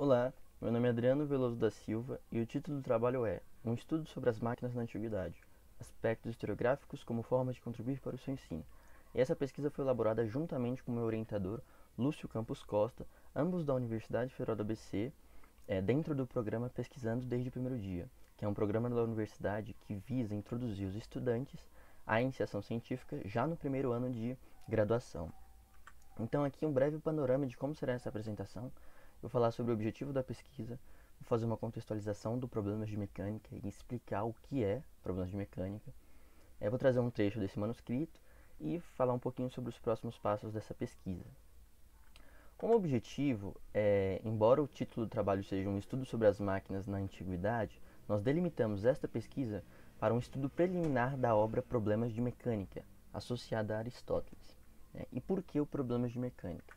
Olá, meu nome é Adriano Veloso da Silva e o título do trabalho é Um estudo sobre as máquinas na antiguidade, aspectos historiográficos como forma de contribuir para o seu ensino. E essa pesquisa foi elaborada juntamente com meu orientador, Lúcio Campos Costa, ambos da Universidade Federal do ABC, dentro do programa Pesquisando desde o Primeiro Dia, que é um programa da universidade que visa introduzir os estudantes à iniciação científica já no primeiro ano de graduação. Então, aqui um breve panorama de como será essa apresentação. Vou falar sobre o objetivo da pesquisa, vou fazer uma contextualização do problemas de mecânica e explicar o que é problemas de mecânica. Vou trazer um trecho desse manuscrito e falar um pouquinho sobre os próximos passos dessa pesquisa. Como objetivo, embora o título do trabalho seja um estudo sobre as máquinas na antiguidade, nós delimitamos esta pesquisa para um estudo preliminar da obra Problemas de Mecânica, associada a Aristóteles. E por que o Problemas de Mecânica?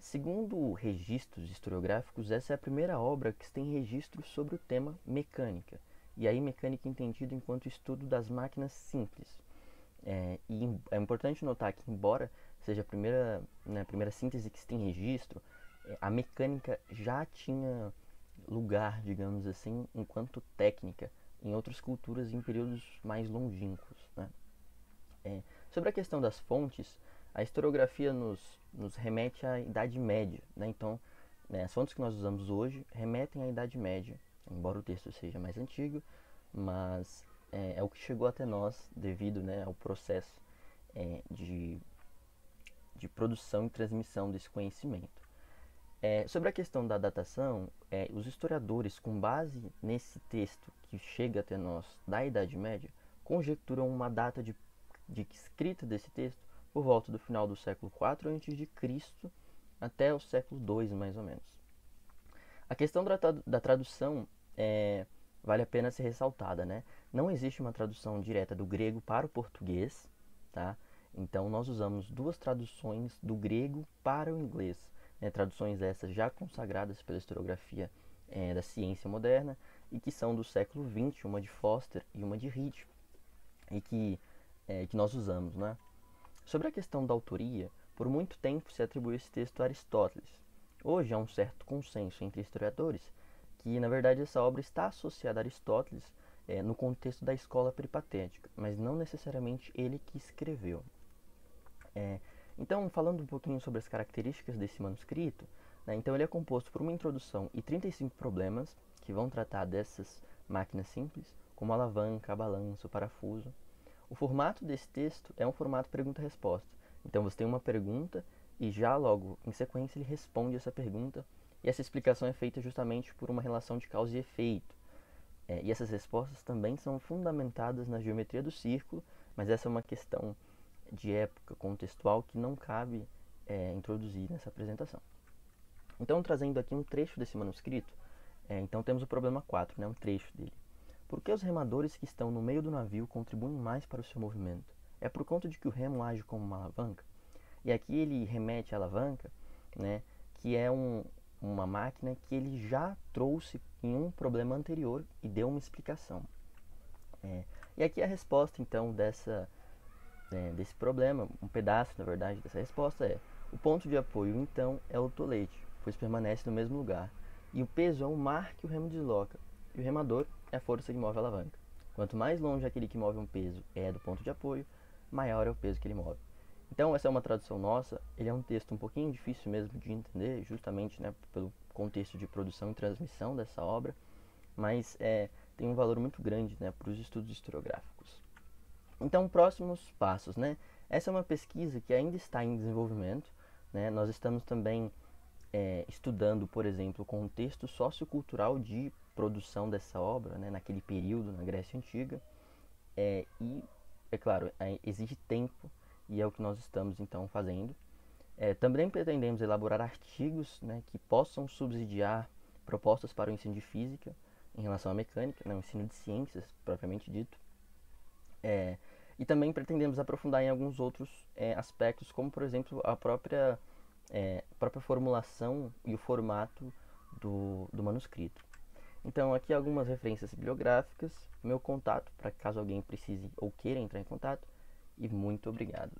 Segundo registros historiográficos, essa é a primeira obra que tem registros sobre o tema mecânica, e aí mecânica entendido enquanto estudo das máquinas simples. E é importante notar que, embora seja a primeira síntese que se tem registro, a mecânica já tinha lugar, digamos assim, enquanto técnica em outras culturas em períodos mais longínquos, né? Sobre a questão das fontes, a historiografia nos remete à Idade Média, né? Então, as fontes que nós usamos hoje remetem à Idade Média, embora o texto seja mais antigo, mas é o que chegou até nós devido, né, ao processo de produção e transmissão desse conhecimento. Sobre a questão da datação, os historiadores, com base nesse texto que chega até nós da Idade Média, conjecturam uma data de escrita desse texto por volta do final do século IV a.C. até o século II, mais ou menos. A questão da tradução vale a pena ser ressaltada, né? Não existe uma tradução direta do grego para o português, tá? Então, nós usamos duas traduções do grego para o inglês, né? Traduções essas já consagradas pela historiografia da ciência moderna e que são do século XX, uma de Foster e uma de Reed, e que nós usamos, né? Sobre a questão da autoria, por muito tempo se atribuiu esse texto a Aristóteles. Hoje há um certo consenso entre historiadores que, na verdade, essa obra está associada a Aristóteles no contexto da escola peripatética, mas não necessariamente ele que escreveu. Então, falando um pouquinho sobre as características desse manuscrito, né, então ele é composto por uma introdução e 35 problemas que vão tratar dessas máquinas simples, como a alavanca, a balança, o parafuso. O formato desse texto é um formato pergunta-resposta. Então você tem uma pergunta e já logo em sequência ele responde essa pergunta, e essa explicação é feita justamente por uma relação de causa e efeito. E essas respostas também são fundamentadas na geometria do círculo, mas essa é uma questão de época contextual que não cabe introduzir nessa apresentação. Então, trazendo aqui um trecho desse manuscrito, então temos o problema 4, né, um trecho dele. Por que os remadores que estão no meio do navio contribuem mais para o seu movimento? É por conta de que o remo age como uma alavanca? E aqui ele remete à alavanca, né, que é uma máquina que ele já trouxe em um problema anterior e deu uma explicação. E aqui a resposta, então, desse problema, um pedaço, na verdade, dessa resposta é: o ponto de apoio, então, é o tolete, pois permanece no mesmo lugar, e o peso é o mar que o remo desloca, e o remador é a força que move a alavanca. Quanto mais longe aquele que move um peso é do ponto de apoio, maior é o peso que ele move. Então, essa é uma tradução nossa. Ele é um texto um pouquinho difícil mesmo de entender, justamente, né, pelo contexto de produção e transmissão dessa obra, mas tem um valor muito grande, né, para os estudos historiográficos. Então, próximos passos, né? Essa é uma pesquisa que ainda está em desenvolvimento, né? Nós estamos também estudando, por exemplo, o contexto sociocultural de produção dessa obra, né, naquele período, na Grécia Antiga. E, é claro, exige tempo e é o que nós estamos, então, fazendo. Também pretendemos elaborar artigos, né, que possam subsidiar propostas para o ensino de física em relação à mecânica, né, o ensino de ciências, propriamente dito. E também pretendemos aprofundar em alguns outros aspectos, como, por exemplo, a própria formulação e o formato do manuscrito. Então, aqui algumas referências bibliográficas, meu contato, para caso alguém precise ou queira entrar em contato, e muito obrigado.